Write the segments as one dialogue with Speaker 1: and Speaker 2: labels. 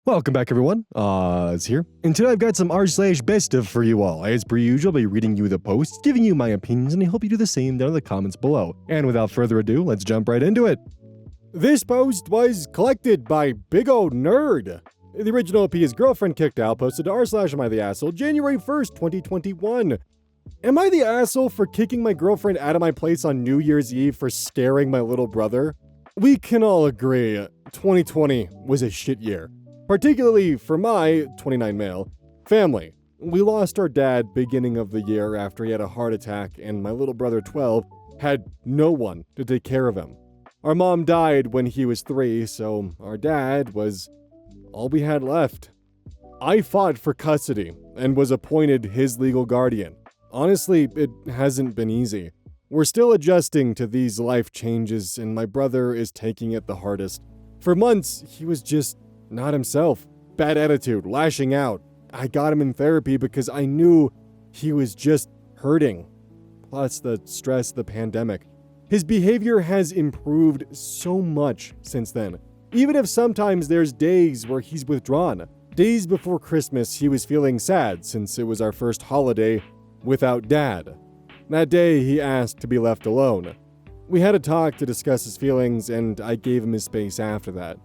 Speaker 1: Welcome back, everyone. It's here. And today I've got some r/BestOf for you all. As per usual, I'll be reading you the posts, giving you my opinions, and I hope you do the same down in the comments below. And without further ado, let's jump right into it. This post was collected by Big Ol' Nerd. The original OP is girlfriend kicked out, posted to r/am I the asshole, January 1st, 2021. Am I the asshole for kicking my girlfriend out of my place on New Year's Eve for scaring my little brother? We can all agree, 2020 was a shit year. Particularly for my, 29 male, family. We lost our dad beginning of the year after he had a heart attack, and my little brother, 12, had no one to take care of him. Our mom died when he was 3, so our dad was all we had left. I fought for custody and was appointed his legal guardian. Honestly, it hasn't been easy. We're still adjusting to these life changes, and my brother is taking it the hardest. For months, he was just not himself. Bad attitude, lashing out. I got him in therapy because I knew he was just hurting. Plus the stress of the pandemic. His behavior has improved so much since then. Even if sometimes there's days where he's withdrawn. Days before Christmas, he was feeling sad since it was our first holiday without Dad. That day, he asked to be left alone. We had a talk to discuss his feelings, and I gave him his space after that.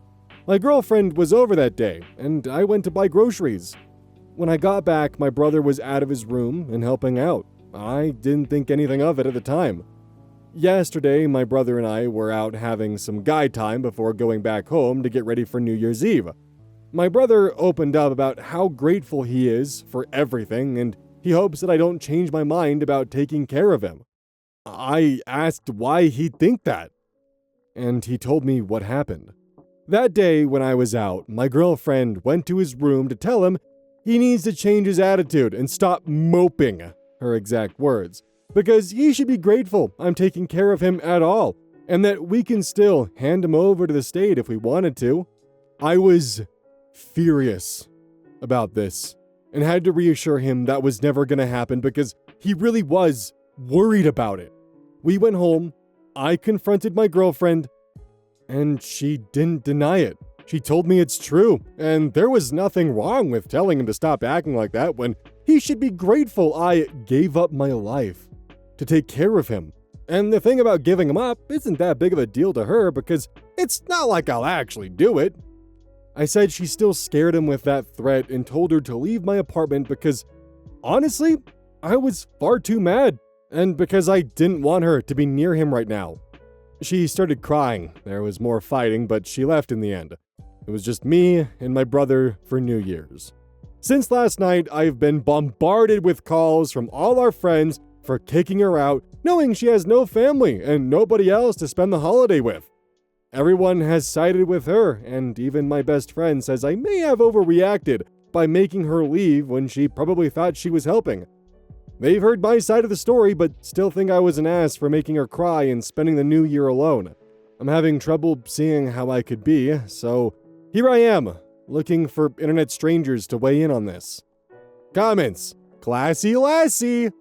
Speaker 1: My girlfriend was over that day, and I went to buy groceries. When I got back, my brother was out of his room and helping out. I didn't think anything of it at the time. Yesterday, my brother and I were out having some guy time before going back home to get ready for New Year's Eve. My brother opened up about how grateful he is for everything, and he hopes that I don't change my mind about taking care of him. I asked why he'd think that, and he told me what happened. That day, when I was out, my girlfriend went to his room to tell him he needs to change his attitude and stop moping, her exact words, because he should be grateful I'm taking care of him at all, and that we can still hand him over to the state if we wanted to. I was furious about this, and had to reassure him that was never going to happen because he really was worried about it. We went home, I confronted my girlfriend, and she didn't deny it. She told me it's true, and there was nothing wrong with telling him to stop acting like that when he should be grateful I gave up my life to take care of him. And the thing about giving him up isn't that big of a deal to her because it's not like I'll actually do it. I said she still scared him with that threat and told her to leave my apartment because, honestly, I was far too mad, and because I didn't want her to be near him right now. She started crying. There was more fighting, but she left in the end. It was just me and my brother for New Year's. Since last night, I've been bombarded with calls from all our friends for kicking her out, knowing she has no family and nobody else to spend the holiday with. Everyone has sided with her, and even my best friend says I may have overreacted by making her leave when she probably thought she was helping. They've heard my side of the story, but still think I was an ass for making her cry and spending the new year alone. I'm having trouble seeing how I could be, so here I am, looking for internet strangers to weigh in on this. Comments. Classy lassie.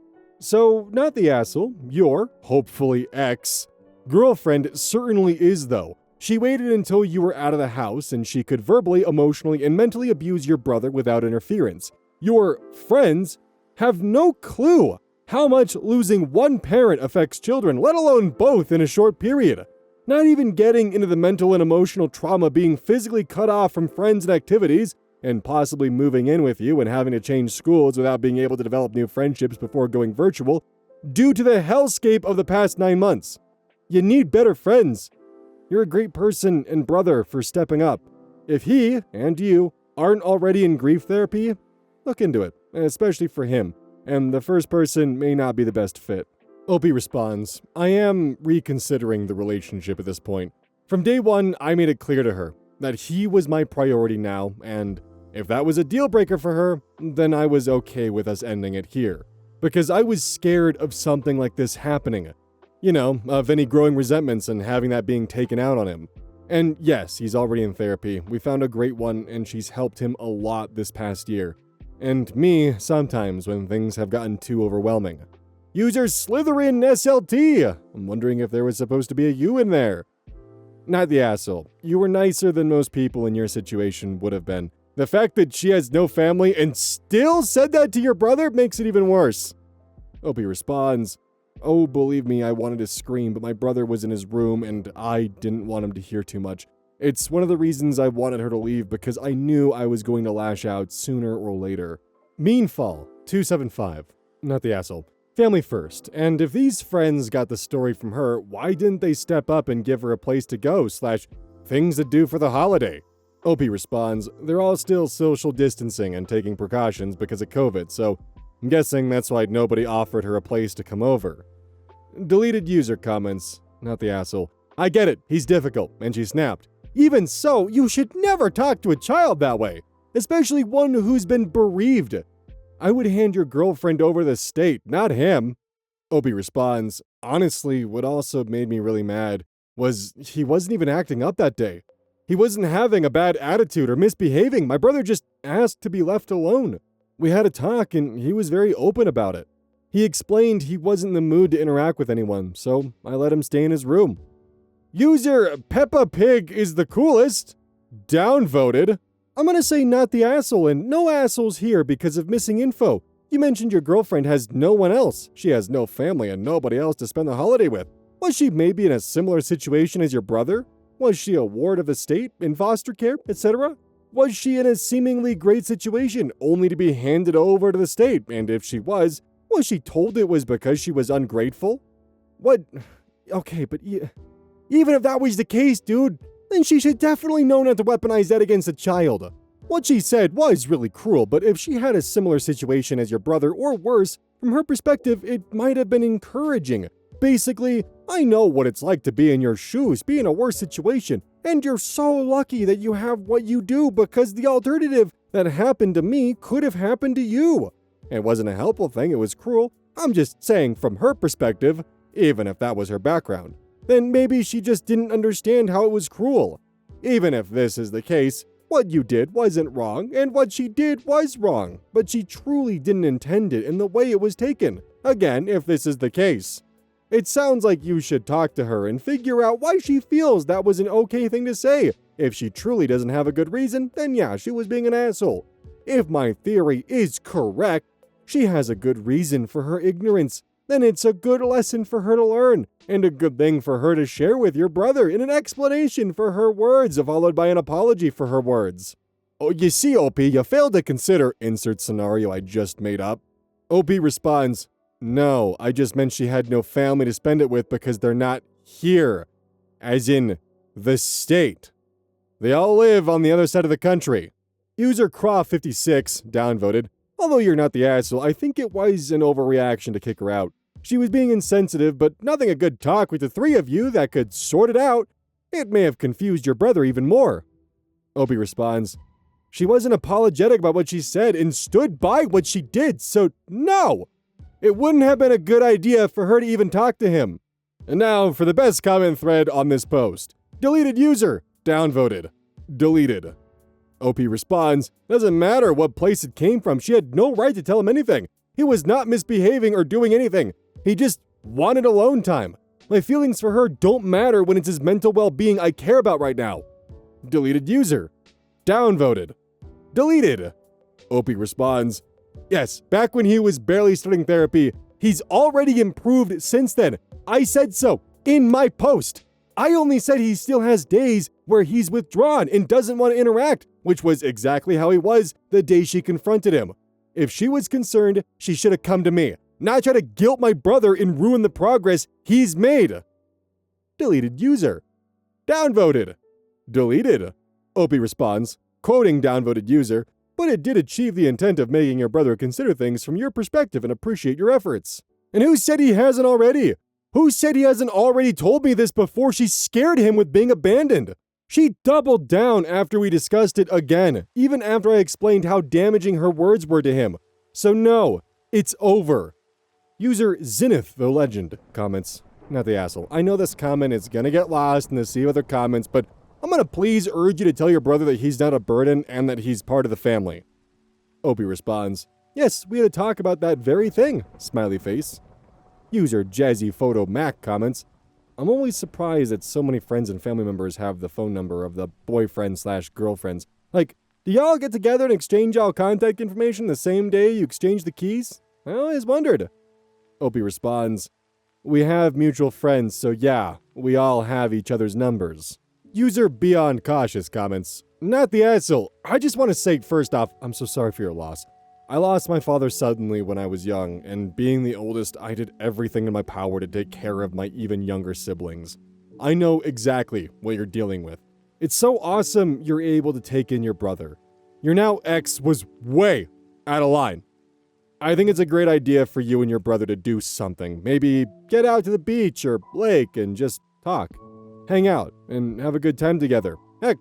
Speaker 1: So, not the asshole, your, hopefully ex, girlfriend certainly is though. She waited until you were out of the house and she could verbally, emotionally, and mentally abuse your brother without interference. Your friends have no clue how much losing one parent affects children, let alone both in a short period. Not even getting into the mental and emotional trauma being physically cut off from friends and activities, and possibly moving in with you and having to change schools without being able to develop new friendships before going virtual, due to the hellscape of the past 9 months. You need better friends. You're a great person and brother for stepping up. If he and you aren't already in grief therapy, look into it, especially for him, and the first person may not be the best fit. Opie responds, I am reconsidering the relationship at this point. From day one, I made it clear to her that he was my priority now, and if that was a deal breaker for her, then I was okay with us ending it here. Because I was scared of something like this happening. You know, of any growing resentments and having that being taken out on him. And yes, he's already in therapy. We found a great one, and she's helped him a lot this past year. And me, sometimes, when things have gotten too overwhelming. User Slytherin SLT! I'm wondering if there was supposed to be a U in there. Not the asshole. You were nicer than most people in your situation would have been. The fact that she has no family and still said that to your brother makes it even worse. Opie responds, "Oh, believe me, I wanted to scream, but my brother was in his room and I didn't want him to hear too much. It's one of the reasons I wanted her to leave because I knew I was going to lash out sooner or later." Meanfall, 275. Not the asshole. Family first. And if these friends got the story from her, why didn't they step up and give her a place to go / things to do for the holiday? Opie responds, "They're all still social distancing and taking precautions because of COVID, so I'm guessing that's why nobody offered her a place to come over." Deleted user comments. Not the asshole. "I get it, he's difficult," and she snapped. "Even so, you should never talk to a child that way, especially one who's been bereaved. I would hand your girlfriend over to the state, not him." Opie responds, "Honestly, what also made me really mad was he wasn't even acting up that day. He wasn't having a bad attitude or misbehaving. My brother just asked to be left alone. We had a talk and he was very open about it. He explained he wasn't in the mood to interact with anyone, so I let him stay in his room." User Peppa Pig is the coolest. Downvoted. I'm gonna say not the asshole and no assholes here because of missing info. You mentioned your girlfriend has no one else. She has no family and nobody else to spend the holiday with. Was she maybe in a similar situation as your brother? Was she a ward of the state, in foster care, etc.? Was she in a seemingly great situation, only to be handed over to the state? And if she was she told it was because she was ungrateful? What? Okay, but even if that was the case, dude, then she should definitely know not to weaponize that against a child. What she said was really cruel, but if she had a similar situation as your brother, or worse, from her perspective, it might have been encouraging. Basically, I know what it's like to be in your shoes, be in a worse situation, and you're so lucky that you have what you do because the alternative that happened to me could have happened to you. It wasn't a helpful thing, it was cruel. I'm just saying from her perspective, even if that was her background, then maybe she just didn't understand how it was cruel. Even if this is the case, what you did wasn't wrong, and what she did was wrong, but she truly didn't intend it in the way it was taken. Again, if this is the case. It sounds like you should talk to her and figure out why she feels that was an okay thing to say. If she truly doesn't have a good reason, then yeah, she was being an asshole. If my theory is correct, she has a good reason for her ignorance. Then it's a good lesson for her to learn, and a good thing for her to share with your brother in an explanation for her words, followed by an apology for her words. Oh, you see, OP, you failed to consider insert scenario I just made up. OP responds, "No, I just meant she had no family to spend it with because they're not here. As in, the state. They all live on the other side of the country." User Craw56, downvoted. "Although you're not the asshole, I think it was an overreaction to kick her out. She was being insensitive, but nothing a good talk with the three of you that could sort it out. It may have confused your brother even more." Opie responds, "She wasn't apologetic about what she said and stood by what she did, so no! It wouldn't have been a good idea for her to even talk to him." And now for the best comment thread on this post. Deleted user, downvoted. Deleted. OP responds, "Doesn't matter what place it came from, she had no right to tell him anything. He was not misbehaving or doing anything. He just wanted alone time. My feelings for her don't matter when it's his mental well-being I care about right now." Deleted user. Downvoted. Deleted. OP responds, "Yes, back when he was barely starting therapy, he's already improved since then. I said so in my post. I only said he still has days where he's withdrawn and doesn't want to interact, which was exactly how he was the day she confronted him. If she was concerned, she should have come to me, not try to guilt my brother and ruin the progress he's made." Deleted user. Downvoted. Deleted. Opie responds, quoting downvoted user, "But it did achieve the intent of making your brother consider things from your perspective and appreciate your efforts." And who said he hasn't already? Who said he hasn't already told me this before she scared him with being abandoned? She doubled down after we discussed it again, even after I explained how damaging her words were to him. So no, it's over. User Zenith the Legend comments, not the asshole. I know this comment is gonna get lost in the sea of other comments, but I'm gonna please urge you to tell your brother that he's not a burden and that he's part of the family. Opie responds, "Yes, we had a talk about that very thing," smiley face. User Jazzy Photo Mac comments, "I'm always surprised that so many friends and family members have the phone number of the boyfriend/girlfriends. Like, Do y'all get together and exchange y'all contact information the same day you exchange the keys? I always wondered. Opie responds, we have mutual friends, so yeah, we all have each other's numbers. User Beyond Cautious comments, not the asshole. I just want to say first off, I'm so sorry for your loss. I lost my father suddenly when I was young, and being the oldest, I did everything in my power to take care of my even younger siblings. I know exactly what you're dealing with. It's so awesome you're able to take in your brother. Your now ex was way out of line. I think it's a great idea for you and your brother to do something. Maybe get out to the beach or lake and just talk. Hang out and have a good time together. Heck,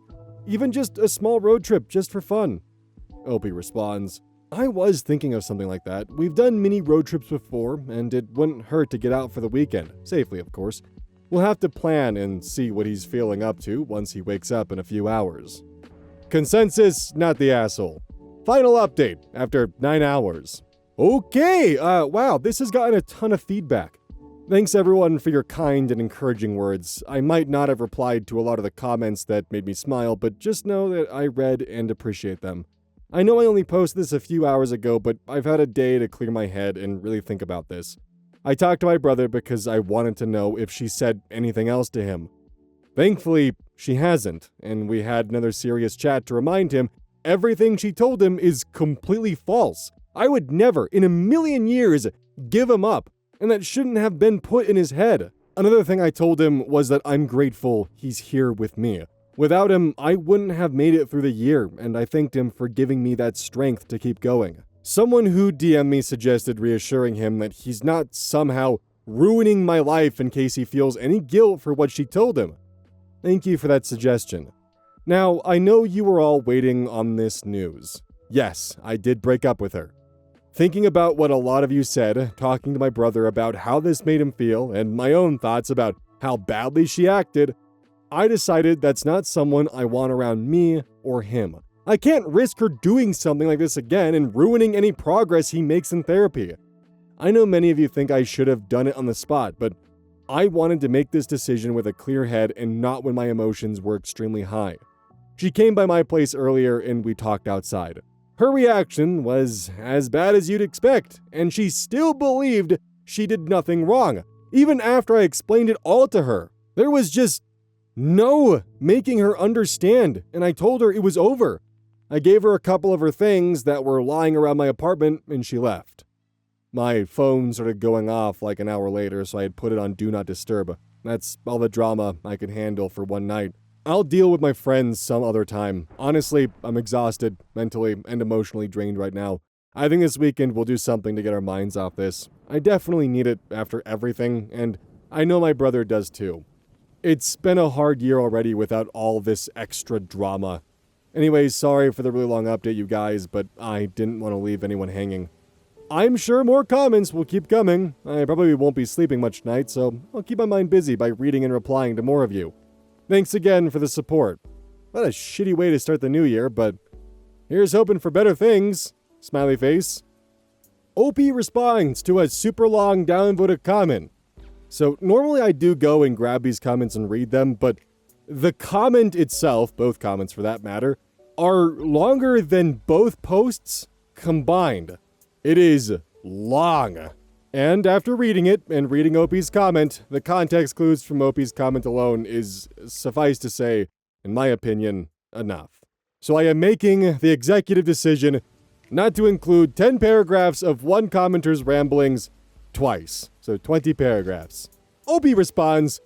Speaker 1: even just a small road trip just for fun. Opie responds, I was thinking of something like that. We've done mini road trips before, and it wouldn't hurt to get out for the weekend. Safely, of course. We'll have to plan and see what he's feeling up to once he wakes up in a few hours. Consensus, not the asshole. Final update after 9 hours. Okay, wow, this has gotten a ton of feedback. Thanks everyone for your kind and encouraging words. I might not have replied to a lot of the comments that made me smile, but just know that I read and appreciate them. I know I only posted this a few hours ago, but I've had a day to clear my head and really think about this. I talked to my brother because I wanted to know if she said anything else to him. Thankfully, she hasn't, and we had another serious chat to remind him everything she told him is completely false. I would never, in a million years, give him up, and that shouldn't have been put in his head. Another thing I told him was that I'm grateful he's here with me. Without him, I wouldn't have made it through the year, and I thanked him for giving me that strength to keep going. Someone who DM'd me suggested reassuring him that he's not somehow ruining my life in case he feels any guilt for what she told him. Thank you for that suggestion. Now, I know you were all waiting on this news. Yes, I did break up with her. Thinking about what a lot of you said, talking to my brother about how this made him feel, and my own thoughts about how badly she acted, I decided that's not someone I want around me or him. I can't risk her doing something like this again and ruining any progress he makes in therapy. I know many of you think I should have done it on the spot, but I wanted to make this decision with a clear head and not when my emotions were extremely high. She came by my place earlier and we talked outside. Her reaction was as bad as you'd expect, and she still believed she did nothing wrong, even after I explained it all to her. There was just no making her understand, and I told her it was over. I gave her a couple of her things that were lying around my apartment, and she left. My phone started going off like an hour later, so I had put it on Do Not Disturb. That's all the drama I could handle for one night. I'll deal with my friends some other time. Honestly, I'm exhausted, mentally and emotionally drained right now. I think this weekend we'll do something to get our minds off this. I definitely need it after everything, and I know my brother does too. It's been a hard year already without all this extra drama. Anyways, sorry for the really long update, you guys, but I didn't want to leave anyone hanging. I'm sure more comments will keep coming. I probably won't be sleeping much tonight, so I'll keep my mind busy by reading and replying to more of you. Thanks again for the support. What a shitty way to start the new year, but here's hoping for better things. Smiley face. Opie responds to a super long downvoted comment. So normally I do go and grab these comments and read them, but the comment itself, both comments for that matter, are longer than both posts combined. It is long. And after reading it and reading Opie's comment, the context clues from Opie's comment alone is, suffice to say, in my opinion, enough. So I am making the executive decision not to include 10 paragraphs of one commenter's ramblings twice. So 20 paragraphs. Opie responds,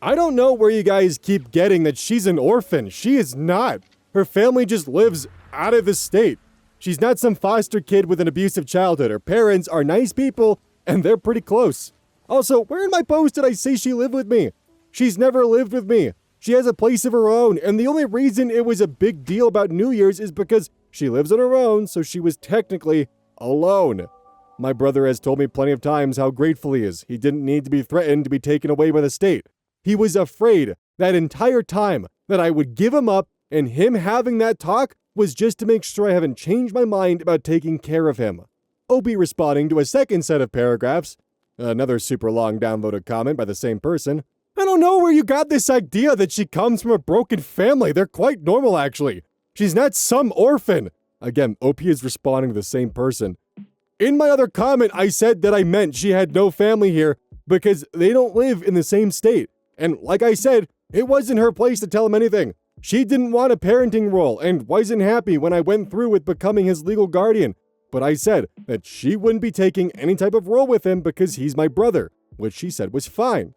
Speaker 1: I don't know where you guys keep getting that she's an orphan. She is not. Her family just lives out of the state. She's not some foster kid with an abusive childhood. Her parents are nice people, and they're pretty close. Also, where in my post did I say she lived with me? She's never lived with me. She has a place of her own, and the only reason it was a big deal about New Year's is because she lives on her own, so she was technically alone. My brother has told me plenty of times how grateful he is. He didn't need to be threatened to be taken away by the state. He was afraid that entire time that I would give him up, and him having that talk was just to make sure I haven't changed my mind about taking care of him. Opie responding to a second set of paragraphs, another super long downvoted comment by the same person. I don't know where you got this idea that she comes from a broken family. They're quite normal, actually. She's not some orphan. Again, OP is responding to the same person. In my other comment, I said that I meant she had no family here because they don't live in the same state. And like I said, it wasn't her place to tell him anything. She didn't want a parenting role and wasn't happy when I went through with becoming his legal guardian. But I said that she wouldn't be taking any type of role with him because he's my brother, which she said was fine.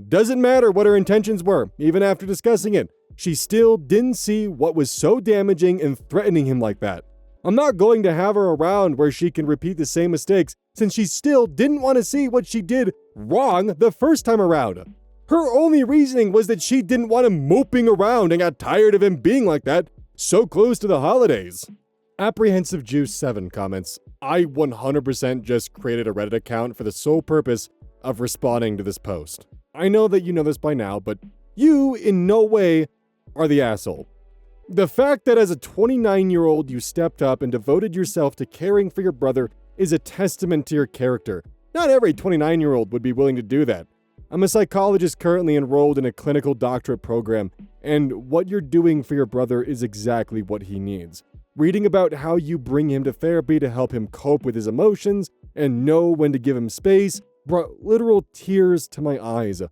Speaker 1: Doesn't matter what her intentions were, even after discussing it. She still didn't see what was so damaging in threatening him like that. I'm not going to have her around where she can repeat the same mistakes since she still didn't want to see what she did wrong the first time around. Her only reasoning was that she didn't want him moping around and got tired of him being like that so close to the holidays. Apprehensive Juice 7 comments, I 100% just created a Reddit account for the sole purpose of responding to this post. I know that you know this by now, but you in no way are the asshole. The fact that as a 29-year-old you stepped up and devoted yourself to caring for your brother is a testament to your character. Not every 29-year-old would be willing to do that. I'm a psychologist currently enrolled in a clinical doctorate program, and what you're doing for your brother is exactly what he needs. Reading about how you bring him to therapy to help him cope with his emotions and know when to give him space brought literal tears to my eyes.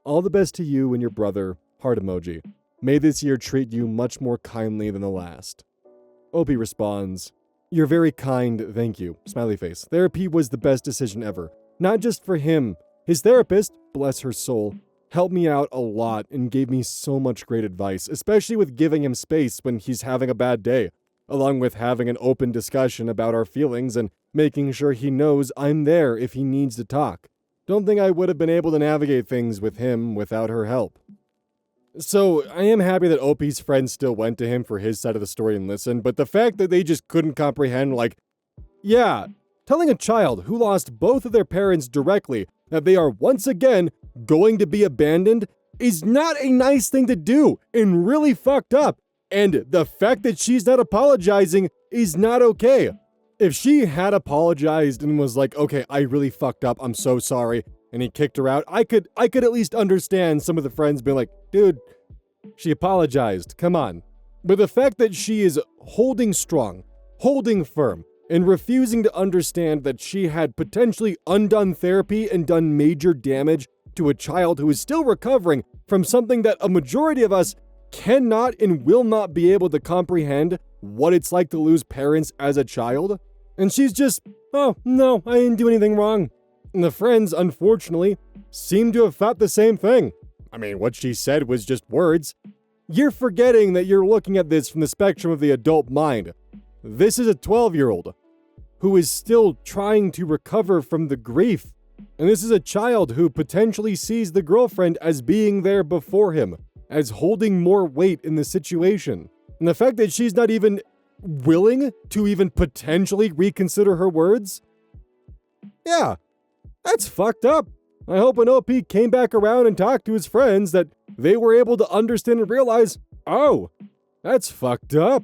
Speaker 1: All the best to you and your brother, heart emoji. May this year treat you much more kindly than the last. Opie responds, you're very kind, thank you. Smiley face. Therapy was the best decision ever. Not just for him. His therapist, bless her soul, helped me out a lot and gave me so much great advice, especially with giving him space when he's having a bad day, along with having an open discussion about our feelings and making sure he knows I'm there if he needs to talk. Don't think I would have been able to navigate things with him without her help. So, I am happy that OP's friends still went to him for his side of the story and listened, but the fact that they just couldn't comprehend, like, yeah, telling a child who lost both of their parents directly that they are once again going to be abandoned is not a nice thing to do and really fucked up. And the fact that she's not apologizing is not okay. If she had apologized and was like, okay, I really fucked up, I'm so sorry, and he kicked her out, I could at least understand some of the friends being like, dude, she apologized, come on. But the fact that she is holding strong, holding firm, and refusing to understand that she had potentially undone therapy and done major damage to a child who is still recovering from something that a majority of us cannot and will not be able to comprehend what it's like to lose parents as a child. And she's just, oh, no, I didn't do anything wrong. And the friends, unfortunately, seem to have thought the same thing. I mean, what she said was just words. You're forgetting that you're looking at this from the spectrum of the adult mind. This is a 12-year-old who is still trying to recover from the grief. And this is a child who potentially sees the girlfriend as being there before him, as holding more weight in the situation. And the fact that she's not even willing to even potentially reconsider her words? Yeah, that's fucked up. I hope when OP came back around and talked to his friends that they were able to understand and realize, oh, that's fucked up.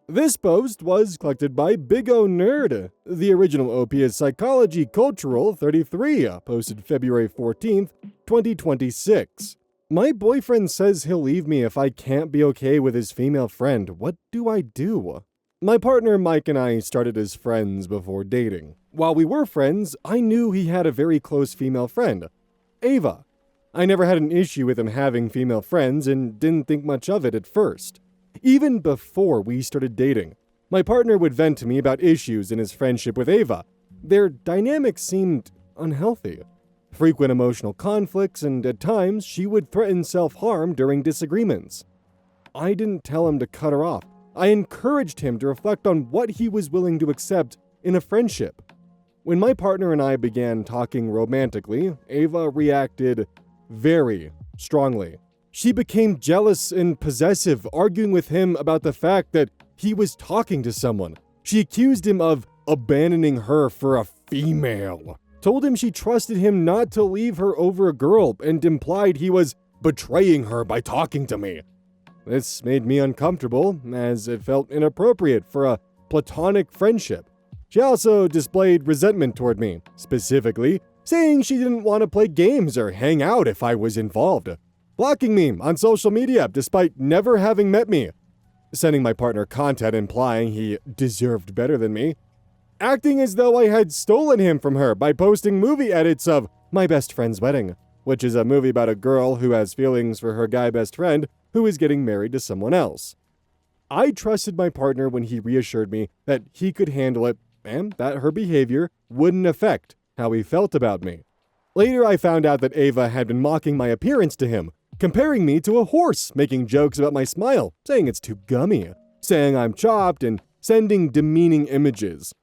Speaker 1: This post was collected by Big O Nerd. The original OP is Psychology Cultural 33, posted February 14th, 2026. My boyfriend says he'll leave me if I can't be okay with his female friend. What do I do? My partner Mike and I started as friends before dating. While we were friends, I knew he had a very close female friend, Ava. I never had an issue with him having female friends and didn't think much of it at first. Even before we started dating, my partner would vent to me about issues in his friendship with Ava. Their dynamic seemed unhealthy. Frequent emotional conflicts, and at times she would threaten self-harm during disagreements. I didn't tell him to cut her off. I encouraged him to reflect on what he was willing to accept in a friendship. When my partner and I began talking romantically, Ava reacted very strongly. She became jealous and possessive, arguing with him about the fact that he was talking to someone. She accused him of abandoning her for a female. Told him she trusted him not to leave her over a girl and implied he was betraying her by talking to me. This made me uncomfortable, as it felt inappropriate for a platonic friendship. She also displayed resentment toward me, specifically saying she didn't want to play games or hang out if I was involved. Blocking me on social media despite never having met me. sending my partner content implying he deserved better than me, acting as though I had stolen him from her by posting movie edits of My Best Friend's Wedding, which is a movie about a girl who has feelings for her guy best friend who is getting married to someone else. I trusted my partner when he reassured me that he could handle it and that her behavior wouldn't affect how he felt about me. Later, I found out that Ava had been mocking my appearance to him, comparing me to a horse, making jokes about my smile, saying it's too gummy, saying I'm chopped, and sending demeaning images.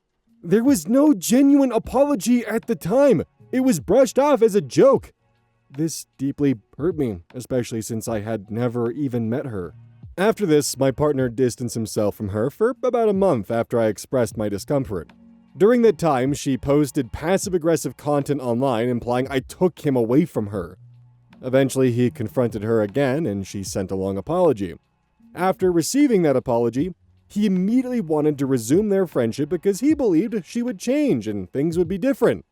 Speaker 1: There was no genuine apology at the time. It was brushed off as a joke. This deeply hurt me, especially since I had never even met her. After this, my partner distanced himself from her for about a month after I expressed my discomfort. During that time, she posted passive-aggressive content online implying I took him away from her. Eventually, he confronted her again, and she sent a long apology. After receiving that apology, he immediately wanted to resume their friendship because he believed she would change and things would be different.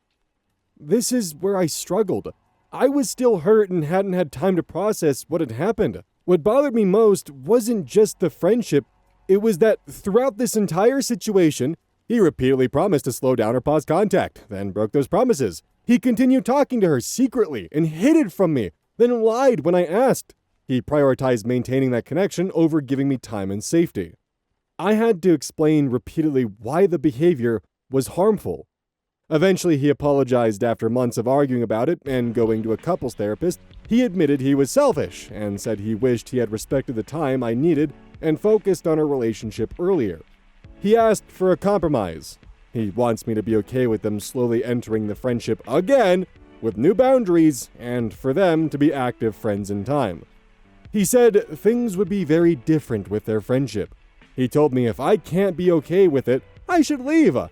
Speaker 1: This is where I struggled. I was still hurt and hadn't had time to process what had happened. What bothered me most wasn't just the friendship, it was that throughout this entire situation, he repeatedly promised to slow down or pause contact, then broke those promises. He continued talking to her secretly and hid it from me, then lied when I asked. He prioritized maintaining that connection over giving me time and safety. I had to explain repeatedly why the behavior was harmful. Eventually, he apologized after months of arguing about it and going to a couples therapist. He admitted he was selfish and said he wished he had respected the time I needed and focused on our relationship earlier. He asked for a compromise. He wants me to be okay with them slowly entering the friendship again with new boundaries and for them to be active friends in time. He said things would be very different with their friendship. He told me if I can't be okay with it, I should leave. I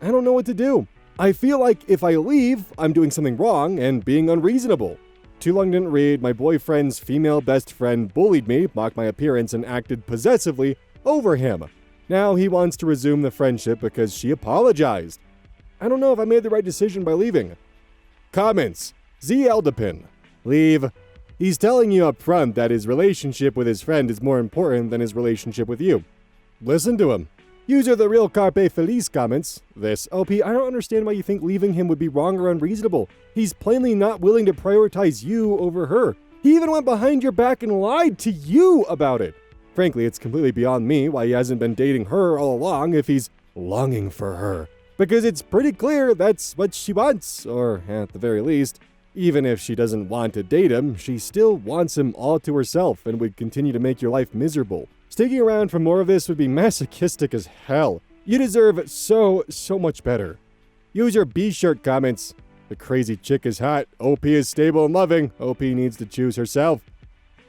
Speaker 1: don't know what to do. I feel like if I leave, I'm doing something wrong and being unreasonable. Too long didn't read, my boyfriend's female best friend bullied me, mocked my appearance, and acted possessively over him. Now he wants to resume the friendship because she apologized. I don't know if I made the right decision by leaving. Comments. Z Eldepin. Leave. He's telling you up front that his relationship with his friend is more important than his relationship with you. Listen to him. User The Real Carpe Feliz comments, this, OP, I don't understand why you think leaving him would be wrong or unreasonable. He's plainly not willing to prioritize you over her. He even went behind your back and lied to you about it. Frankly, it's completely beyond me why he hasn't been dating her all along if he's longing for her. Because it's pretty clear that's what she wants, or at the very least, even if she doesn't want to date him, she still wants him all to herself and would continue to make your life miserable. Sticking around for more of this would be masochistic as hell. You deserve so much better. User B-Shirt comments, the crazy chick is hot, OP is stable and loving, OP needs to choose herself.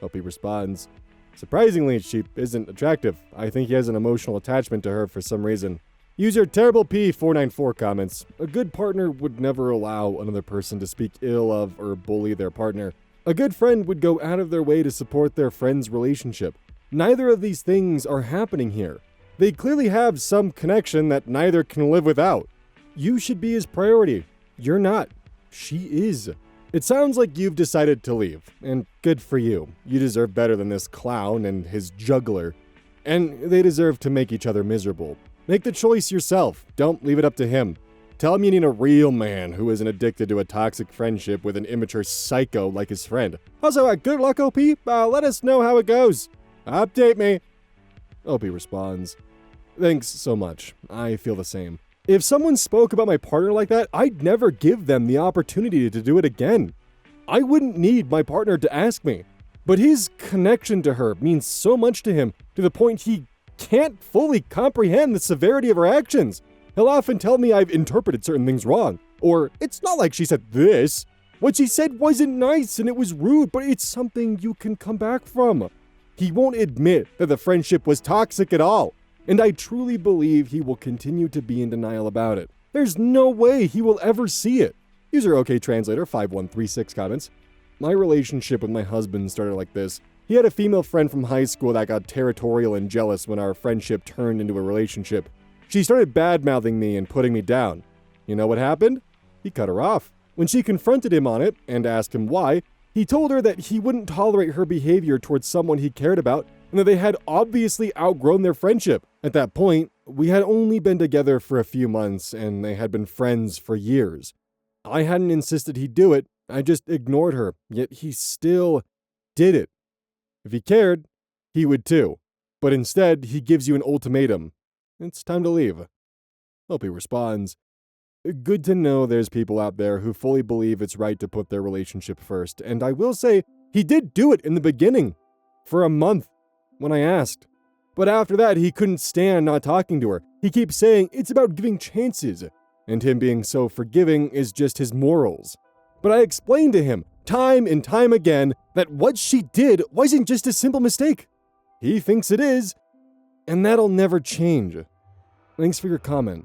Speaker 1: OP responds, surprisingly, she isn't attractive. I think he has an emotional attachment to her for some reason. User Terrible P494 comments, a good partner would never allow another person to speak ill of or bully their partner. A good friend would go out of their way to support their friend's relationship. Neither of these things are happening here. They clearly have some connection that neither can live without. You should be his priority. You're not. She is. It sounds like you've decided to leave, and good for you. You deserve better than this clown and his juggler. And they deserve to make each other miserable. Make the choice yourself. Don't leave it up to him. Tell him you need a real man who isn't addicted to a toxic friendship with an immature psycho like his friend. Also, good luck, OP. Let us know how it goes. Update me. OP responds, thanks so much. I feel the same. If someone spoke about my partner like that, I'd never give them the opportunity to do it again. I wouldn't need my partner to ask me. But his connection to her means so much to him to the point he can't fully comprehend the severity of her actions. He'll often tell me I've interpreted certain things wrong. Or, it's not like she said this. What she said wasn't nice and it was rude, but it's something you can come back from. He won't admit that the friendship was toxic at all. And I truly believe he will continue to be in denial about it. There's no way he will ever see it. User OK Translator 5136 comments, my relationship with my husband started like this. He had a female friend from high school that got territorial and jealous when our friendship turned into a relationship. She started bad-mouthing me and putting me down. You know what happened? He cut her off. When she confronted him on it and asked him why, he told her that he wouldn't tolerate her behavior towards someone he cared about and that they had obviously outgrown their friendship. At that point, we had only been together for a few months, and they had been friends for years. I hadn't insisted he do it, I just ignored her, yet he still did it. If he cared, he would too. But instead, he gives you an ultimatum. It's time to leave. Hope he responds. Good to know there's people out there who fully believe it's right to put their relationship first, and I will say, he did do it in the beginning. For a month, when I asked. But after that, he couldn't stand not talking to her. He keeps saying it's about giving chances, and him being so forgiving is just his morals. But I explained to him, time and time again, that what she did wasn't just a simple mistake. He thinks it is, and that'll never change. Thanks for your comment.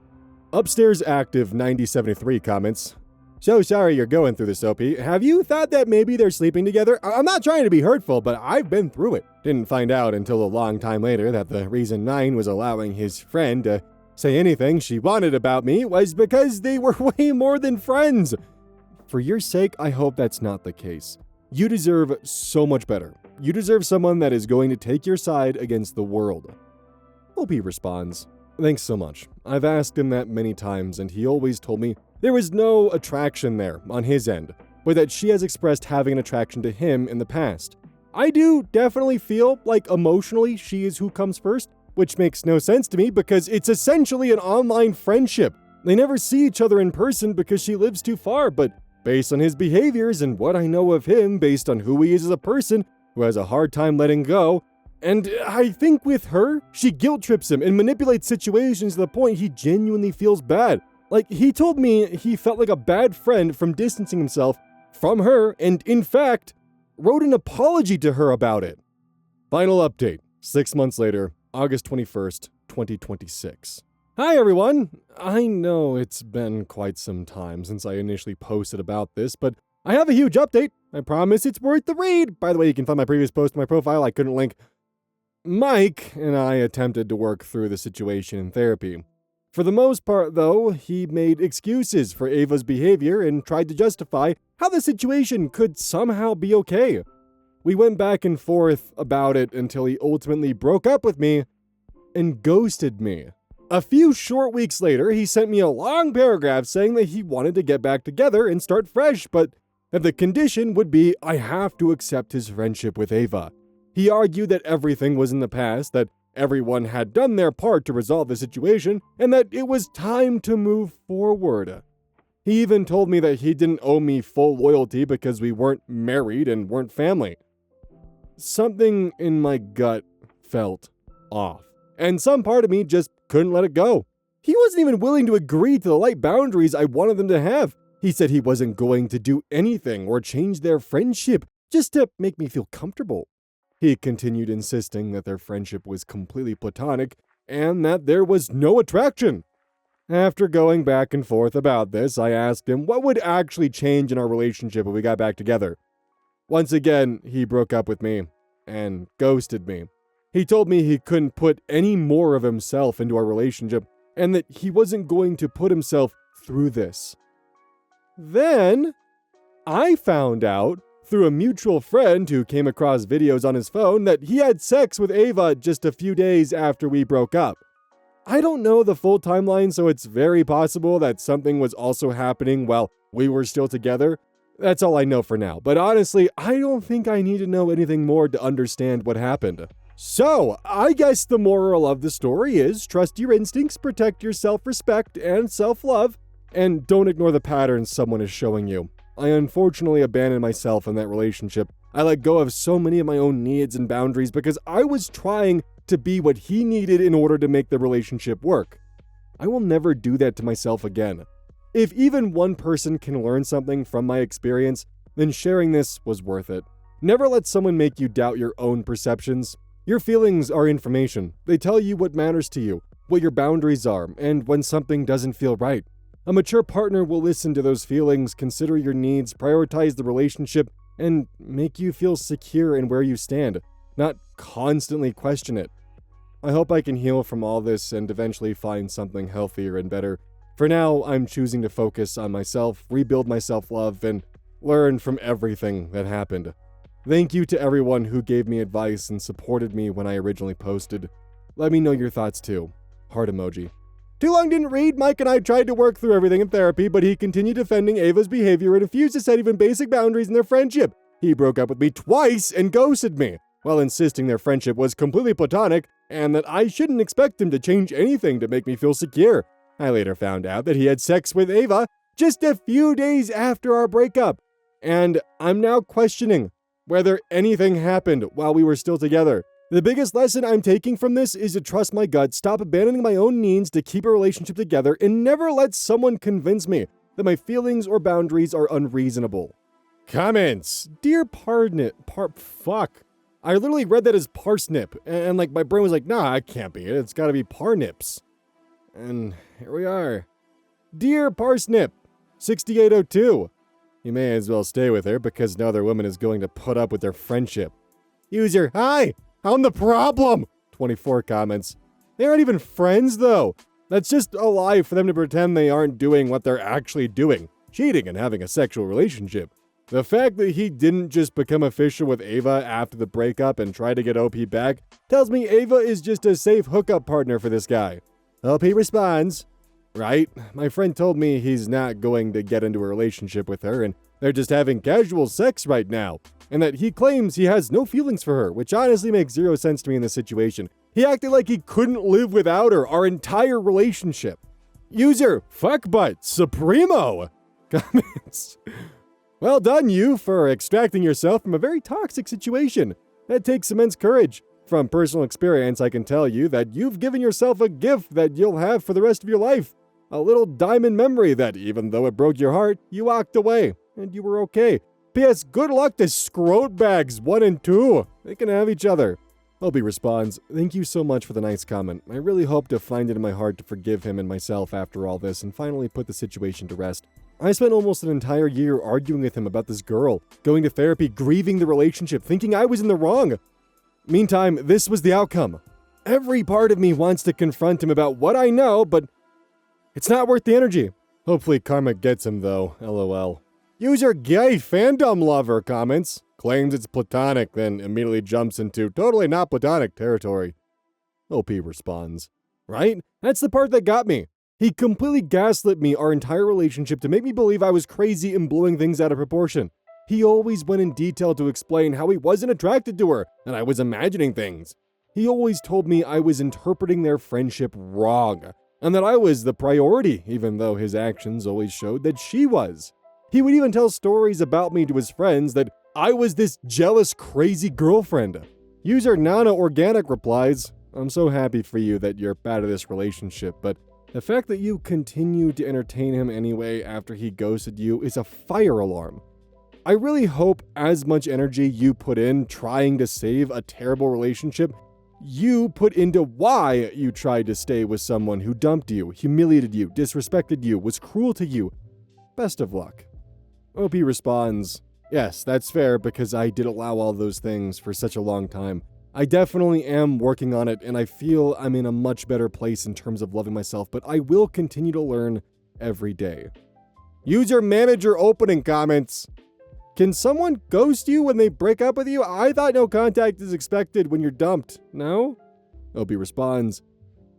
Speaker 1: Upstairs Active 9073 comments. So sorry you're going through this, Soapy. Have you thought that maybe they're sleeping together? I'm not trying to be hurtful, but I've been through it. Didn't find out until a long time later that the reason 9 was allowing his friend to say anything she wanted about me was because they were way more than friends. For your sake, I hope that's not the case. You deserve so much better. You deserve someone that is going to take your side against the world. Hope he responds. Thanks so much. I've asked him that many times, and he always told me there was no attraction there on his end, but that she has expressed having an attraction to him in the past. I do definitely feel like emotionally she is who comes first, which makes no sense to me because it's essentially an online friendship. They never see each other in person because she lives too far, but based on his behaviors and what I know of him, based on who he is as a person who has a hard time letting go, and I think with her, she guilt trips him and manipulates situations to the point he genuinely feels bad. Like, he told me he felt like a bad friend from distancing himself from her and, in fact, wrote an apology to her about it. Final update, 6 months later, August 21st, 2026. Hi everyone! I know it's been quite some time since I initially posted about this, but I have a huge update. I promise it's worth the read. By the way, you can find my previous post in my profile. I couldn't link. Mike and I attempted to work through the situation in therapy. For the most part, though, he made excuses for Ava's behavior and tried to justify how the situation could somehow be okay. We went back and forth about it until he ultimately broke up with me and ghosted me. A few short weeks later, he sent me a long paragraph saying that he wanted to get back together and start fresh, but that the condition would be I have to accept his friendship with Ava. He argued that everything was in the past, that everyone had done their part to resolve the situation, and that it was time to move forward. He even told me that he didn't owe me full loyalty because we weren't married and weren't family. Something in my gut felt off, and some part of me just couldn't let it go. He wasn't even willing to agree to the light boundaries I wanted them to have. He said he wasn't going to do anything or change their friendship just to make me feel comfortable. He continued insisting that their friendship was completely platonic and that there was no attraction. After going back and forth about this, I asked him what would actually change in our relationship if we got back together. Once again, he broke up with me and ghosted me. He told me he couldn't put any more of himself into our relationship and that he wasn't going to put himself through this. Then, I found out through a mutual friend who came across videos on his phone that he had sex with Ava just a few days after we broke up. I don't know the full timeline, so it's very possible that something was also happening while we were still together. That's all I know for now, but honestly, I don't think I need to know anything more to understand what happened. So, I guess the moral of the story is trust your instincts, protect your self-respect and self-love, and don't ignore the patterns someone is showing you. I unfortunately abandoned myself in that relationship. I let go of so many of my own needs and boundaries because I was trying to be what he needed in order to make the relationship work. I will never do that to myself again. If even one person can learn something from my experience, then sharing this was worth it. Never let someone make you doubt your own perceptions. Your feelings are information. They tell you what matters to you, what your boundaries are, and when something doesn't feel right. A mature partner will listen to those feelings, consider your needs, prioritize the relationship, and make you feel secure in where you stand, not constantly question it. I hope I can heal from all this and eventually find something healthier and better. For now, I'm choosing to focus on myself, rebuild my self-love, and learn from everything that happened. Thank you to everyone who gave me advice and supported me when I originally posted. Let me know your thoughts too. Heart emoji. Too long didn't read. Mike and I tried to work through everything in therapy, but he continued defending Ava's behavior and refused to set even basic boundaries in their friendship. He broke up with me twice and ghosted me, while insisting their friendship was completely platonic and that I shouldn't expect him to change anything to make me feel secure. I later found out that he had sex with Ava just a few days after our breakup, and I'm now questioning whether anything happened while we were still together. The biggest lesson I'm taking from this is to trust my gut, stop abandoning my own needs to keep a relationship together, and never let someone convince me that my feelings or boundaries are unreasonable. Comments. Dear fuck. I literally read that as parsnip, and like my brain was like, nah, it can't be it. It's gotta be parnips. And here we are. Dear Parsnip, 6802. You may as well stay with her because no other woman is going to put up with their friendship. User, hi, I'm the problem. 24 comments. They aren't even friends though. That's just a lie for them to pretend they aren't doing what they're actually doing, cheating and having a sexual relationship. The fact that he didn't just become official with Ava after the breakup and try to get OP back tells me Ava is just a safe hookup partner for this guy. OP responds, right? My friend told me he's not going to get into a relationship with her and they're just having casual sex right now, and that he claims he has no feelings for her, which honestly makes zero sense to me in this situation. He acted like he couldn't live without her our entire relationship. User, fuckbutt, Supremo. Comments. Well done, you, for extracting yourself from a very toxic situation. That takes immense courage. From personal experience, I can tell you that you've given yourself a gift that you'll have for the rest of your life. A little diamond memory that, even though it broke your heart, you walked away, and you were okay. P.S. Good luck to Scrote Bags 1 and 2. They can have each other. Obi responds, thank you so much for the nice comment. I really hope to find it in my heart to forgive him and myself after all this and finally put the situation to rest. I spent almost an entire year arguing with him about this girl, going to therapy, grieving the relationship, thinking I was in the wrong. Meantime, this was the outcome. Every part of me wants to confront him about what I know, but it's not worth the energy. Hopefully karma gets him though, lol. User gay fandom lover comments, claims it's platonic, then immediately jumps into totally not platonic territory. OP responds, right? That's the part that got me. He completely gaslit me our entire relationship to make me believe I was crazy and blowing things out of proportion. He always went in detail to explain how he wasn't attracted to her and I was imagining things. He always told me I was interpreting their friendship wrong and that I was the priority, even though his actions always showed that she was. He would even tell stories about me to his friends that I was this jealous, crazy girlfriend. User Nana Organic replies, I'm so happy for you that you're out of this relationship, but the fact that you continued to entertain him anyway after he ghosted you is a fire alarm. I really hope as much energy you put in trying to save a terrible relationship, you put into why you tried to stay with someone who dumped you, humiliated you, disrespected you, was cruel to you. Best of luck. OP responds, yes, that's fair because I did allow all those things for such a long time. I definitely am working on it and I feel I'm in a much better place in terms of loving myself, but I will continue to learn every day. User manager opening comments. Can someone ghost you when they break up with you? I thought no contact is expected when you're dumped. No? OP responds,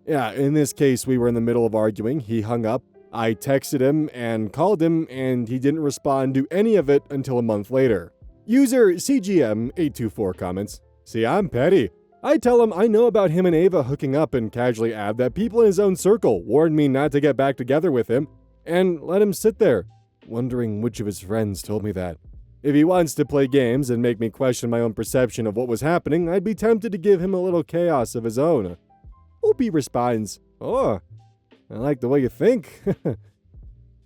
Speaker 1: yeah, in this case, we were in the middle of arguing. He hung up. I texted him and called him, and he didn't respond to any of it until a month later. User CGM824 comments, see, I'm petty. I tell him I know about him and Ava hooking up and casually add that people in his own circle warned me not to get back together with him, and let him sit there, wondering which of his friends told me that. If he wants to play games and make me question my own perception of what was happening, I'd be tempted to give him a little chaos of his own. Opie responds, oh, I like the way you think.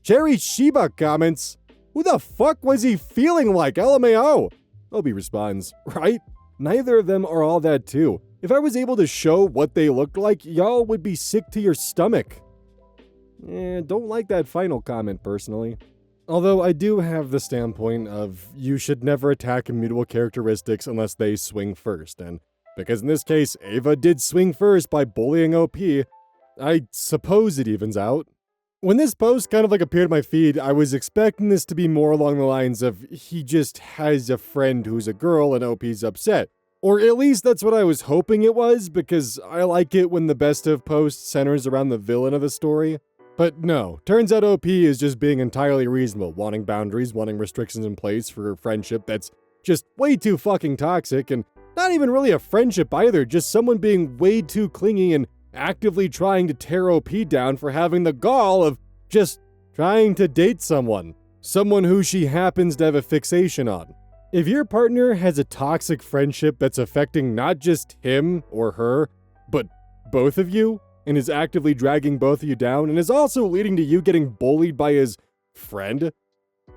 Speaker 1: Cherry Shiba comments, who the fuck was he feeling like, LMAO? Opie responds, right? Neither of them are all that too. If I was able to show what they looked like, y'all would be sick to your stomach. Don't like that final comment personally. Although I do have the standpoint of you should never attack immutable characteristics unless they swing first, and because in this case, Ava did swing first by bullying OP, I suppose it evens out. When this post kind of like appeared in my feed, I was expecting this to be more along the lines of he just has a friend who's a girl and OP's upset. Or at least that's what I was hoping it was, because I like it when the best of post centers around the villain of the story. But no, turns out OP is just being entirely reasonable, wanting boundaries, wanting restrictions in place for a friendship that's just way too fucking toxic, and not even really a friendship either, just someone being way too clingy and actively trying to tear OP down for having the gall of just trying to date someone who she happens to have a fixation on. If your partner has a toxic friendship that's affecting not just him or her, but both of you, and is actively dragging both of you down, and is also leading to you getting bullied by his friend,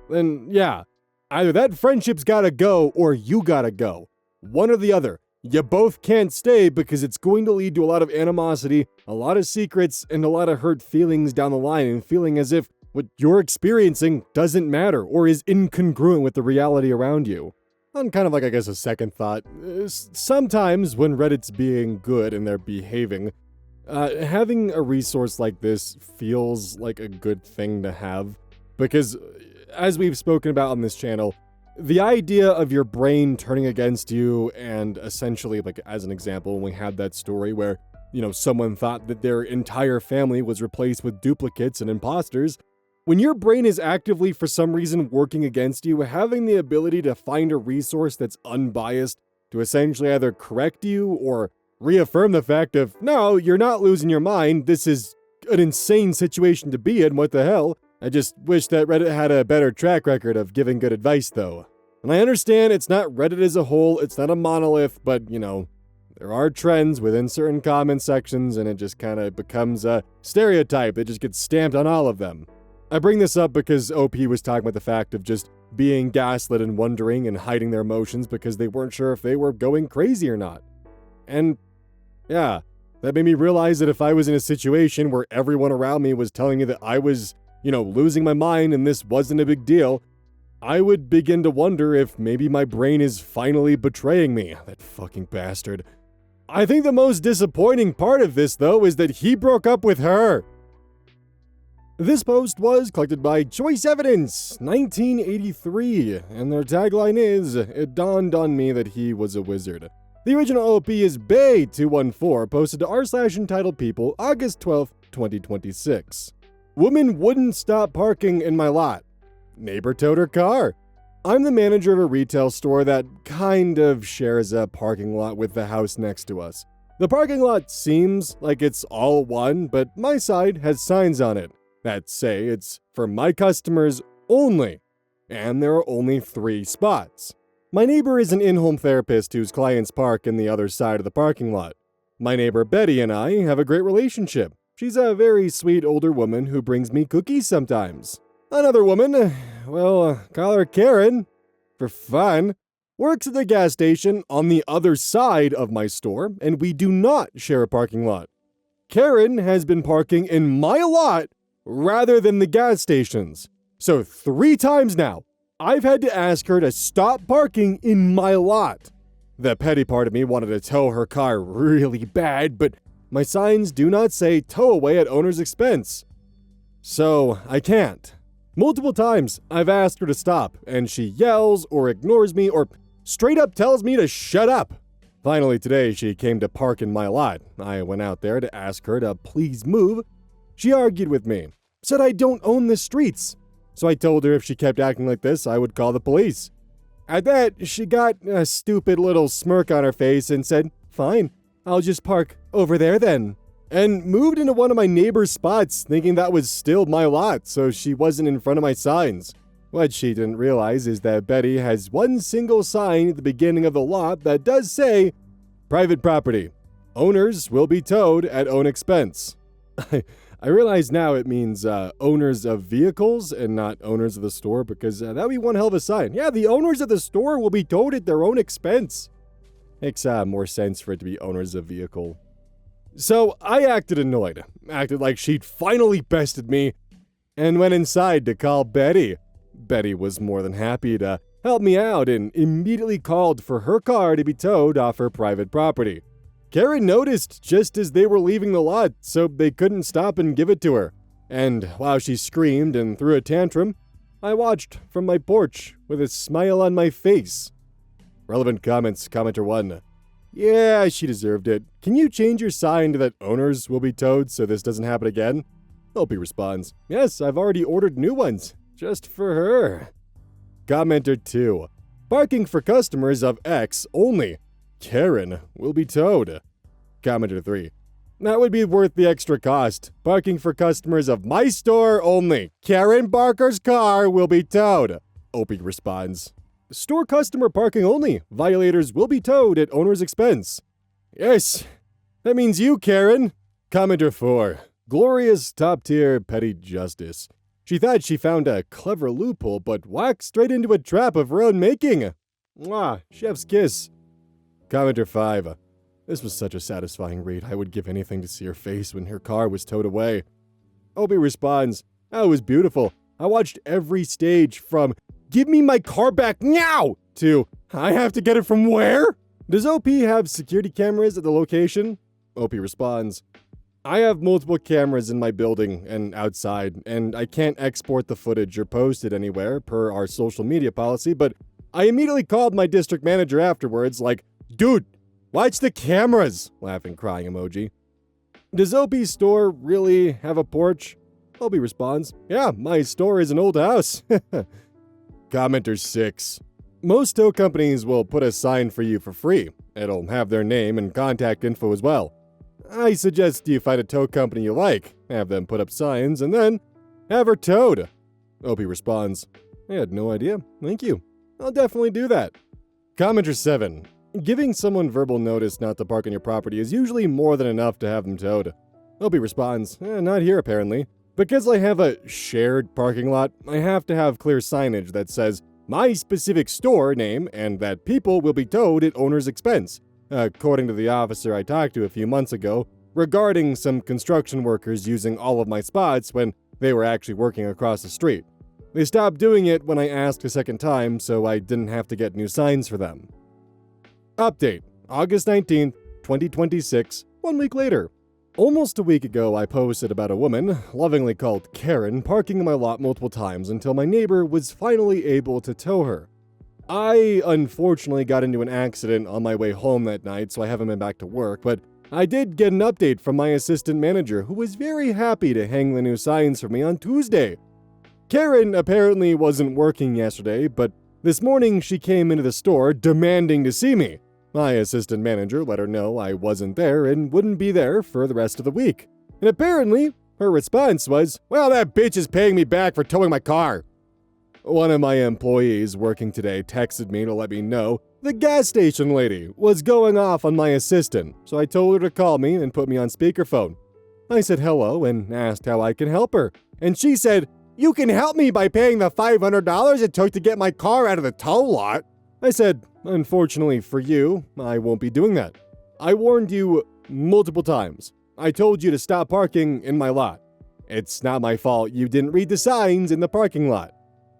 Speaker 1: then yeah, either that friendship's gotta go or you gotta go. One or the other. You both can't stay because it's going to lead to a lot of animosity, a lot of secrets, and a lot of hurt feelings down the line, and feeling as if what you're experiencing doesn't matter or is incongruent with the reality around you. On kind of like, I guess, a second thought, sometimes when Reddit's being good and they're behaving, having a resource like this feels like a good thing to have, because as we've spoken about on this channel, the idea of your brain turning against you, and essentially, like as an example, when we had that story where, someone thought that their entire family was replaced with duplicates and imposters, when your brain is actively for some reason working against you, having the ability to find a resource that's unbiased to essentially either correct you or reaffirm the fact of, no, you're not losing your mind, this is an insane situation to be in, what the hell? I just wish that Reddit had a better track record of giving good advice, though. And I understand it's not Reddit as a whole, it's not a monolith, but, there are trends within certain comment sections, and it just kind of becomes a stereotype that just gets stamped on all of them. I bring this up because OP was talking about the fact of just being gaslit and wondering and hiding their emotions because they weren't sure if they were going crazy or not. And yeah, that made me realize that if I was in a situation where everyone around me was telling me that I was, losing my mind and this wasn't a big deal, I would begin to wonder if maybe my brain is finally betraying me. That fucking bastard. I think the most disappointing part of this, though, is that he broke up with her. This post was collected by Choice Evidence, 1983, and their tagline is, "It dawned on me that he was a wizard." The original OP is Bay214, posted to r/entitled people, August 12th, 2026. Woman wouldn't stop parking in my lot. Neighbor towed her car. I'm the manager of a retail store that kind of shares a parking lot with the house next to us. The parking lot seems like it's all one, but my side has signs on it that say it's for my customers only, and there are only 3 spots. My neighbor is an in-home therapist whose clients park in the other side of the parking lot. My neighbor Betty and I have a great relationship. She's a very sweet older woman who brings me cookies sometimes. Another woman, call her Karen, for fun, works at the gas station on the other side of my store, and we do not share a parking lot. Karen has been parking in my lot rather than the gas station's. So 3 times now, I've had to ask her to stop parking in my lot. The petty part of me wanted to tow her car really bad, but my signs do not say tow away at owner's expense. So I can't. Multiple times, I've asked her to stop, and she yells or ignores me or straight up tells me to shut up. Finally today, she came to park in my lot. I went out there to ask her to please move. She argued with me, said I don't own the streets. So I told her if she kept acting like this, I would call the police. At that, she got a stupid little smirk on her face and said, "Fine, I'll just park over there then," and moved into one of my neighbor's spots thinking that was still my lot, so she wasn't in front of my signs. What she didn't realize is that Betty has one single sign at the beginning of the lot that does say, "Private property. Owners will be towed at own expense." I realize now it means owners of vehicles and not owners of the store, because that would be one hell of a sign. Yeah, the owners of the store will be towed at their own expense. Makes more sense for it to be owners of vehicle. So I acted annoyed, acted like she'd finally bested me, and went inside to call Betty. Betty was more than happy to help me out and immediately called for her car to be towed off her private property. Karen noticed just as they were leaving the lot, so they couldn't stop and give it to her. And while she screamed and threw a tantrum, I watched from my porch with a smile on my face. Relevant comments, commenter 1. Yeah, she deserved it. Can you change your sign to that owners will be towed so this doesn't happen again? Opie responds, yes, I've already ordered new ones, just for her. Commenter 2. Parking for customers of X only. Karen will be towed. Commenter 3. That would be worth the extra cost. Parking for customers of my store only. Karen Barker's car will be towed. Opie responds, store customer parking only. Violators will be towed at owner's expense. Yes, that means you, Karen. Commenter 4. Glorious top-tier petty justice. She thought she found a clever loophole, but walked straight into a trap of her own making. Mwah, chef's kiss. Commenter 5. This was such a satisfying read, I would give anything to see her face when her car was towed away. Opie responds, that was beautiful. I watched every stage from, give me my car back now, to, I have to get it from where? Does OP have security cameras at the location? Opie responds, I have multiple cameras in my building and outside, and I can't export the footage or post it anywhere per our social media policy, but I immediately called my district manager afterwards like, dude, watch the cameras! Laughing, crying emoji. Does OP's store really have a porch? Opie responds, yeah, my store is an old house. Commenter 6. Most tow companies will put a sign for you for free. It'll have their name and contact info as well. I suggest you find a tow company you like, have them put up signs, and then have her towed. Opie responds, I had no idea. Thank you. I'll definitely do that. Commenter 7. Giving someone verbal notice not to park on your property is usually more than enough to have them towed. Opie responds, not here apparently. Because I have a shared parking lot, I have to have clear signage that says my specific store name and that people will be towed at owner's expense, according to the officer I talked to a few months ago regarding some construction workers using all of my spots when they were actually working across the street. They stopped doing it when I asked a second time, so I didn't have to get new signs for them. Update, August 19th, 2026, 1 week later. Almost a week ago, I posted about a woman, lovingly called Karen, parking in my lot multiple times until my neighbor was finally able to tow her. I unfortunately got into an accident on my way home that night, so I haven't been back to work, but I did get an update from my assistant manager, who was very happy to hang the new signs for me on Tuesday. Karen apparently wasn't working yesterday, but this morning she came into the store demanding to see me. My assistant manager let her know I wasn't there and wouldn't be there for the rest of the week. And apparently, her response was, well, that bitch is paying me back for towing my car. One of my employees working today texted me to let me know the gas station lady was going off on my assistant, so I told her to call me and put me on speakerphone. I said hello and asked how I can help her, and she said, you can help me by paying the $500 it took to get my car out of the tow lot. I said, unfortunately for you, I won't be doing that. I warned you multiple times. I told you to stop parking in my lot. It's not my fault you didn't read the signs in the parking lot.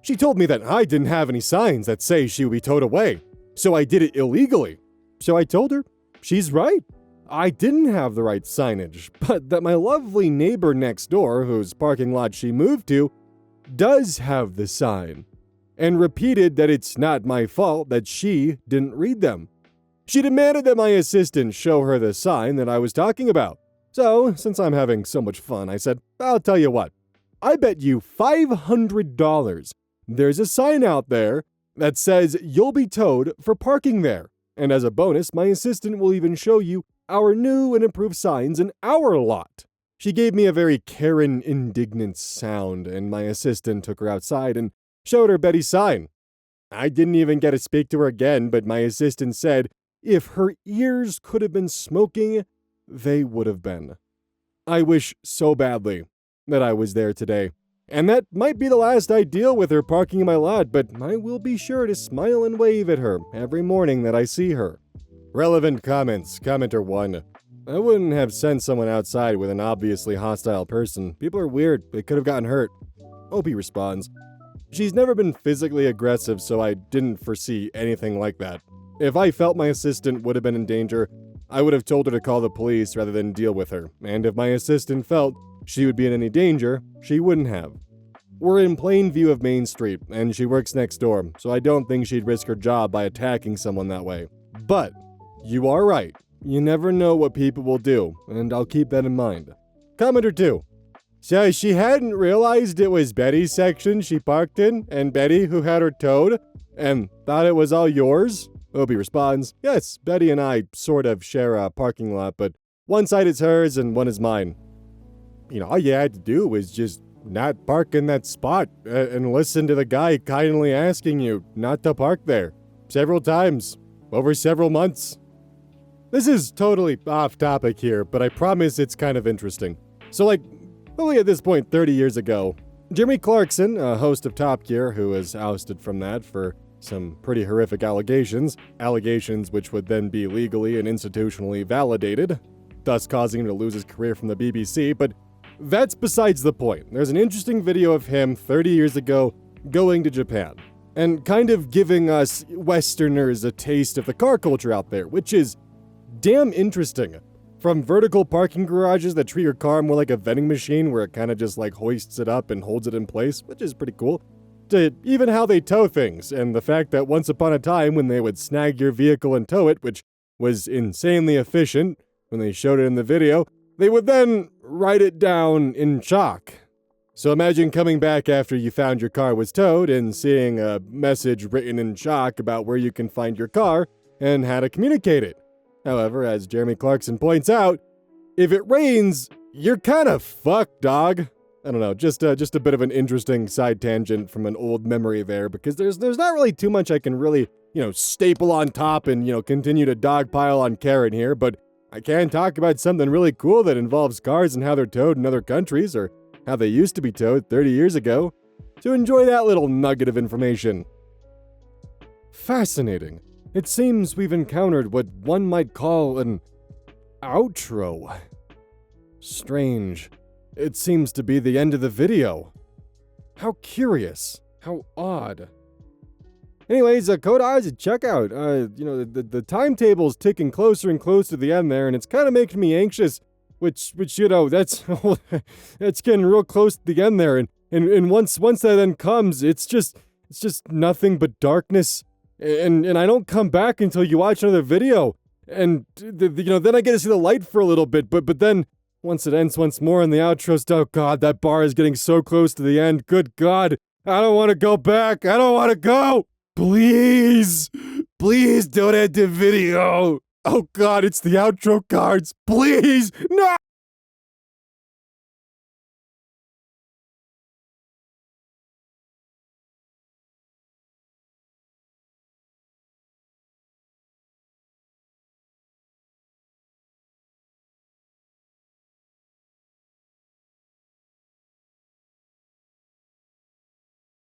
Speaker 1: She told me that I didn't have any signs that say she would be towed away, so I did it illegally. So I told her, she's right. I didn't have the right signage, but that my lovely neighbor next door, whose parking lot she moved to, does have the sign, and repeated that it's not my fault that she didn't read them. She demanded that my assistant show her the sign that I was talking about. So, since I'm having so much fun, I said, I'll tell you what, I bet you $500 there's a sign out there that says you'll be towed for parking there. And as a bonus, my assistant will even show you our new and improved signs in our lot. She gave me a very Karen indignant sound, and my assistant took her outside and showed her Betty's sign. I didn't even get to speak to her again, but my assistant said if her ears could have been smoking, they would have been. I wish so badly that I was there today. And that might be the last I deal with her parking in my lot, but I will be sure to smile and wave at her every morning that I see her. Relevant comments. Commenter 1. I wouldn't have sent someone outside with an obviously hostile person. People are weird. They could have gotten hurt. Opie responds, she's never been physically aggressive, so I didn't foresee anything like that. If I felt my assistant would have been in danger, I would have told her to call the police rather than deal with her. And if my assistant felt she would be in any danger, she wouldn't have. We're in plain view of Main Street, and she works next door, so I don't think she'd risk her job by attacking someone that way. But you are right. You never know what people will do, and I'll keep that in mind. Commenter 2. So she hadn't realized it was Betty's section she parked in, and Betty who had her towed, and thought it was all yours? Obi responds, yes, Betty and I sort of share a parking lot, but one side is hers and one is mine. All you had to do was just not park in that spot and listen to the guy kindly asking you not to park there. Several times, over several months. This is totally off topic here, but I promise it's kind of interesting. So only at this point 30 years ago, Jeremy Clarkson, a host of Top Gear who was ousted from that for some pretty horrific allegations which would then be legally and institutionally validated, thus causing him to lose his career from the BBC, but that's besides the point. There's an interesting video of him 30 years ago going to Japan and kind of giving us Westerners a taste of the car culture out there, which is damn interesting. From vertical parking garages that treat your car more like a vending machine where it kind of just hoists it up and holds it in place, which is pretty cool, to even how they tow things, and the fact that once upon a time when they would snag your vehicle and tow it, which was insanely efficient when they showed it in the video, they would then write it down in chalk. So imagine coming back after you found your car was towed and seeing a message written in chalk about where you can find your car and how to communicate it. However, as Jeremy Clarkson points out, if it rains, you're kind of fucked, dog. I don't know, just a bit of an interesting side tangent from an old memory there, because there's not really too much I can really, staple on top and, continue to dogpile on Karen here, but I can talk about something really cool that involves cars and how they're towed in other countries, or how they used to be towed 30 years ago, to enjoy that little nugget of information. Fascinating. It seems we've encountered what one might call an outro. Strange. It seems to be the end of the video. How curious. How odd. Anyways, code eyes at checkout. The timetable's ticking closer and closer to the end there, and it's kind of making me anxious. Which that's it's getting real close to the end there, and once that then comes, it's just nothing but darkness. And I don't come back until you watch another video, and then I get to see the light for a little bit, but then once it ends once more and the outro's, oh god, that bar is getting so close to the end. Good god, I don't want to go back. I don't want to go. Please don't end the video. Oh god, it's the outro cards. Please, no.